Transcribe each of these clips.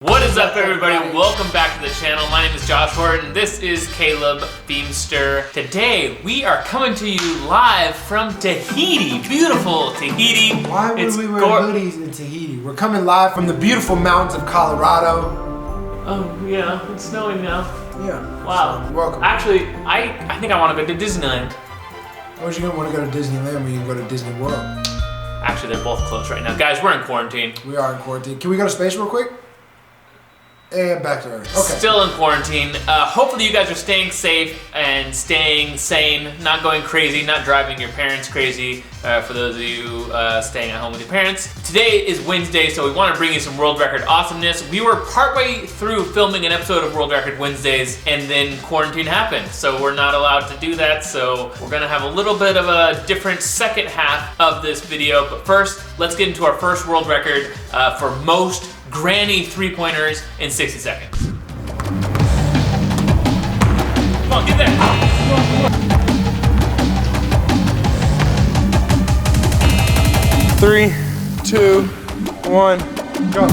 What is up, everybody? Welcome back to the channel. My name is Josh Horton. This is Caleb Beamster. Today we are coming to you live from Tahiti. Beautiful Tahiti. Why would we wear hoodies in Tahiti? We're coming live from the beautiful mountains of Colorado. Oh yeah, it's snowing now. Yeah. Wow. So, welcome. Actually, I think I want to go to Disneyland. Why would you gonna want to go to Disneyland when you can go to Disney World? Actually, they're both closed right now. Guys, we're in quarantine. We are in quarantine. Can we go to space real quick? And back to Earth. Okay. Still in quarantine. Hopefully you guys are staying safe and staying sane, not going crazy, not driving your parents crazy, for those of you staying at home with your parents. Today is Wednesday, so we want to bring you some World Record awesomeness. We were partway through filming an episode of World Record Wednesdays, and then quarantine happened, so we're not allowed to do that, so we're going to have a little bit of a different second half of this video. But first, let's get into our first world record for most granny three-pointers in 60 seconds. Come on, get there. Come on. 3, 2, 1, go.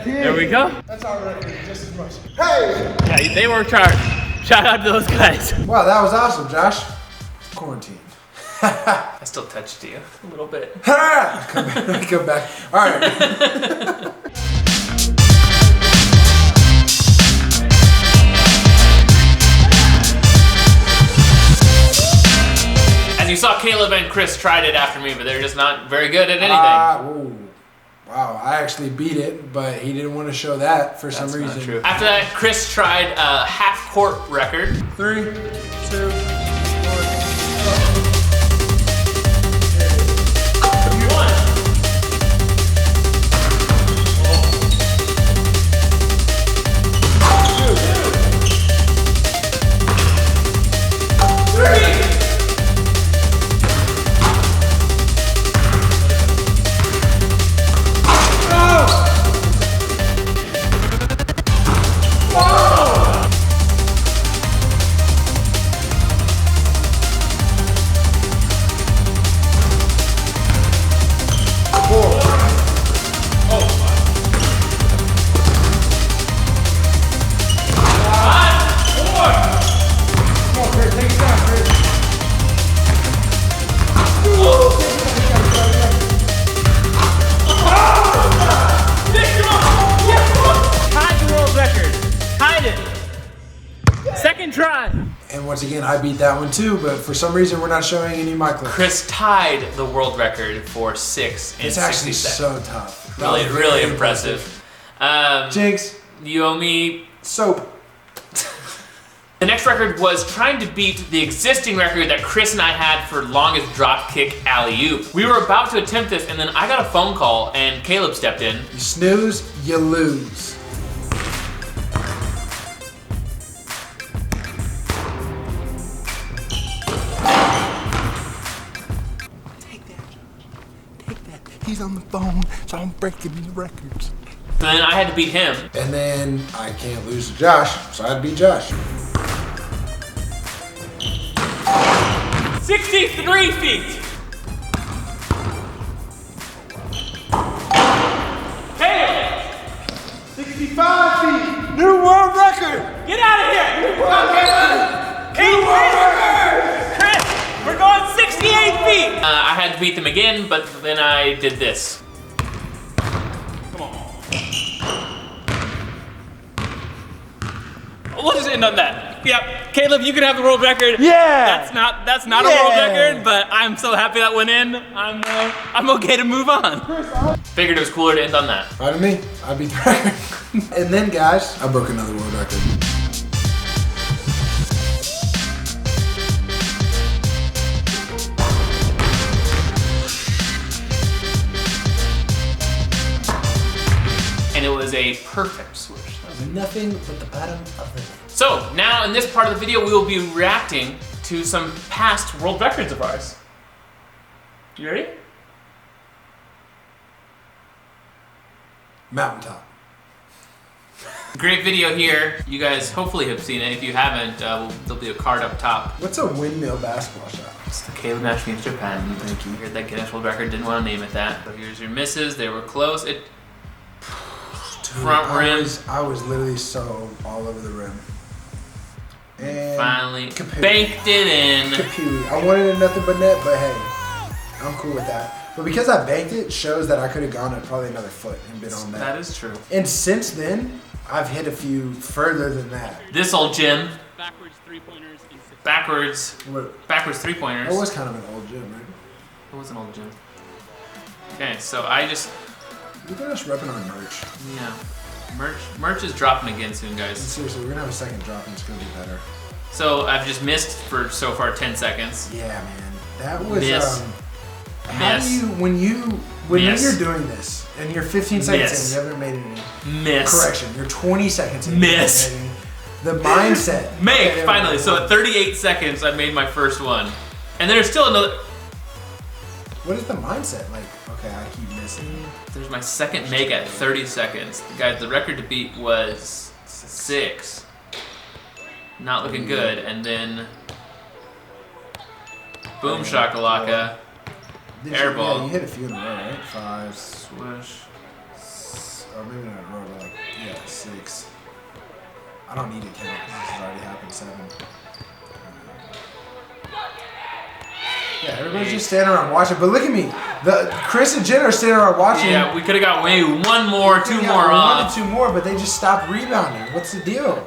There we go. That's our record, just as much. Hey! Yeah, they worked hard. Shout out to those guys. Wow, that was awesome, Josh. Quarantine. I still touched you a little bit. Come back. All right. As you saw, Caleb and Chris tried it after me, but they're just not very good at anything. Wow, I actually beat it, but he didn't want to show that for some reason. Not true. After that, Chris tried a half-court record. 3, 2, Try. And once again, I beat that one too, but for some reason, we're not showing any of my clips. Chris tied the world record for 6 in 60 seconds. It's actually so tough. Really impressive. Jinx. You owe me soap. The next record was trying to beat the existing record that Chris and I had for longest drop kick alley-oop. We were about to attempt this, and then I got a phone call, and Caleb stepped in. You snooze, you lose. He's on the phone, so I'm breaking any records. So then I had to beat him. And then I can't lose to Josh, so I had to beat Josh. 63 feet. Caleb. 65 feet. New world record. Get out of here. New world record. Hey, Chris. had to beat them again, but then I did this. Come on. We'll just end on that. Yep, Caleb, you can have the world record. Yeah. That's not a world record, but I'm so happy that went in. I'm okay to move on. Figured it was cooler to end on that. Pardon me, I beat the record. And then guys, I broke another world record. And it was a perfect switch. Nothing but the bottom of the net. So now in this part of the video, we will be reacting to some past world records of ours. You ready? Mountaintop. Great video here. You guys hopefully have seen it. If you haven't, there'll be a card up top. What's a windmill basketball shot? It's the Caleb match against Japan. Thank you. Heard that Guinness World Record, didn't want to name it that. So here's your misses. They were close. Front rim. I was literally so all over the rim. And finally kapooey. banked it in. Kapooey. I wanted it nothing but net, but hey, I'm cool with that. But because I banked it, shows that I could have gone at probably another foot and been on that. That is true. And since then, I've hit a few further than that. This old gym. Backwards three-pointers. Backwards three-pointers. It was kind of an old gym, right? It was an old gym. Okay, so I just... Look at us repping our merch. Yeah. Merch is dropping again soon, guys. Seriously, we're gonna have a second drop and it's gonna be better. So I've just missed for so far 10 seconds. Yeah, man. That was Miss. How do you when you're doing this and you're 15 seconds in, you haven't made any correction. You're 20 seconds in. Miss. The mindset. Finally. So at 38 seconds, I made my first one, and there's still another. What is the mindset? Like, okay, I keep missing. There's my second make at 30 seconds. Guys, the record to beat was 6. Not looking good. And then, boom shakalaka. Airball. Yeah, you hit a few in a row, right? 5. Swish. Or maybe not a row, but like, yeah, 6. I don't need to count. This has already happened. 7. Yeah, everybody's just standing around watching. But look at me. Chris and Jen are standing around watching. Yeah, we could have got maybe one more, two more on. 1 or 2 more, but they just stopped rebounding. What's the deal?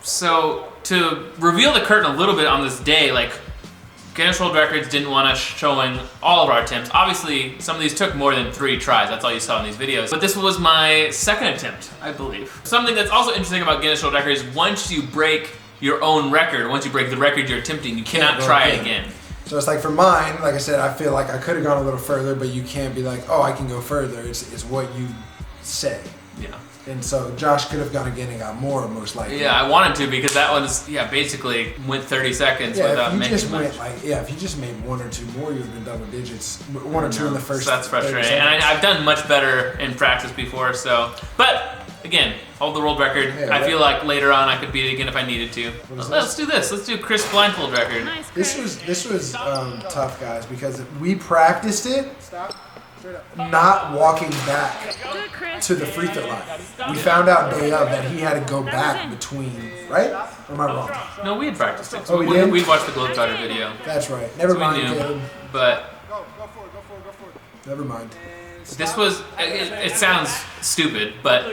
So, to reveal the curtain a little bit on this day, like, Guinness World Records didn't want us showing all of our attempts. Obviously, some of these took more than 3 tries. That's all you saw in these videos. But this was my second attempt, I believe. Something that's also interesting about Guinness World Records is once you break your own record, once you break the record you're attempting, you cannot try it again. So it's like for mine, like I said, I feel like I could have gone a little further, but you can't be like, oh, I can go further. It's what you say. Yeah. And so Josh could have gone again and got more, most likely. Yeah, I wanted to because that one's, basically went 30 seconds without making much. If you just made 1 or 2 more, you would have been double digits. 1 or 2 in the first. So that's frustrating. And I've done much better in practice before, so. But, again, hold the world record. Yeah, I feel like later on I could beat it again if I needed to. Let's do this. Let's do Chris blindfold record. Nice, this was tough, guys, because we practiced it. Not walking back to the free throw line. We found out day of that he had to go back between, right? Or am I wrong? No, we had practiced it. Oh, we did? We'd watched the Globetrotter video. That's right. Never mind, Caleb. But Go for it. Never mind. This was, it sounds stupid, but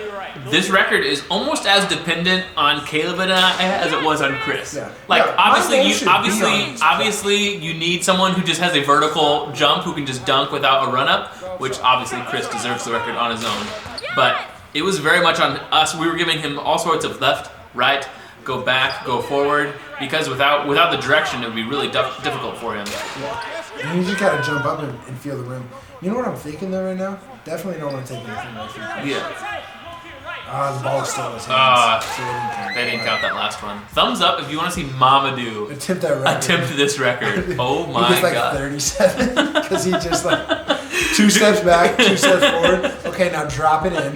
this record is almost as dependent on Caleb and I as it was on Chris. Yeah. Like, Yeah, obviously you need someone who just has a vertical jump who can just dunk without a run-up, which obviously Chris deserves the record on his own. But it was very much on us. We were giving him all sorts of left, right, go back, go forward, because without the direction, it would be really difficult for him. Yeah. And you just gotta jump up and feel the rim. You know what I'm thinking though right now? Definitely don't want to take anything away from Chris. Yeah. The ball's still in his hands. They didn't count that last one. Thumbs up if you want to see Mamadou attempt this record. Oh my god. He was like god. 37 because he just like 2 steps back, 2 steps forward. Okay, now drop it in.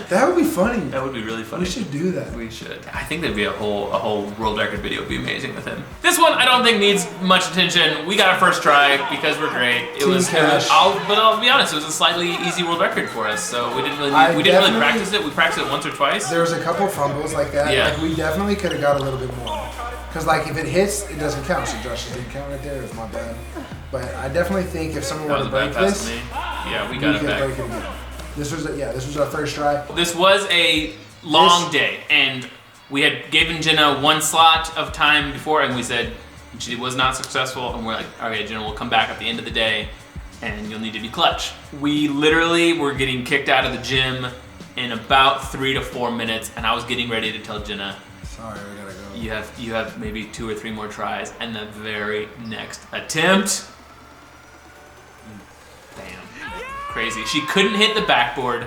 That would be funny. That would be really funny. We should do that. We should. I think there'd be a whole world record video would be amazing with him. This one I don't think needs much attention. We got our first try because we're great. I'll be honest, it was a slightly easy world record for us, so we didn't really practice it. We practiced it once or twice. There was a couple fumbles like that. Yeah. Like we definitely could have got a little bit more. Because like if it hits, it doesn't count. So Josh didn't count right there. It was my bad. But I definitely think if someone were to break this, yeah, we got it back. Break it again. This was our first try. This was a long day, and we had given Jenna one slot of time before, and we said she was not successful, and we're like, okay, Jenna, we'll come back at the end of the day, and you'll need to be clutch. We literally were getting kicked out of the gym in about 3 to 4 minutes, and I was getting ready to tell Jenna, sorry, we gotta go. You have maybe 2 or 3 more tries, and the very next attempt, bam, crazy. She couldn't hit the backboard.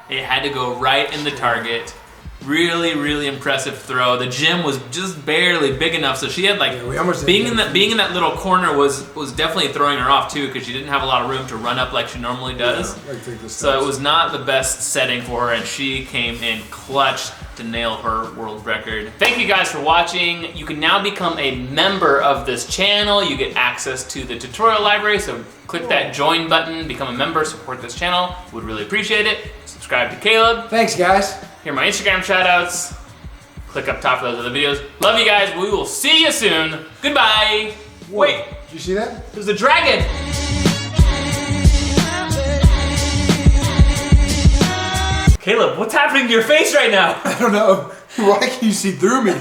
It had to go right in the target. Really, really impressive throw. The gym was just barely big enough, so she had like being in that little corner was definitely throwing her off too, because she didn't have a lot of room to run up like she normally does. Yeah, so it was not the best setting for her, and she came in clutch to nail her world record. Thank you guys for watching. You can now become a member of this channel. You get access to the tutorial library, so click that join button, become a member, support this channel. Would really appreciate it. Subscribe to Caleb. Thanks, guys. Here are my Instagram shoutouts. Click up top for those other videos. Love you guys. We will see you soon. Goodbye. Whoa. Wait. Did you see that? There's a dragon. Caleb, what's happening to your face right now? I don't know. Why can you see through me?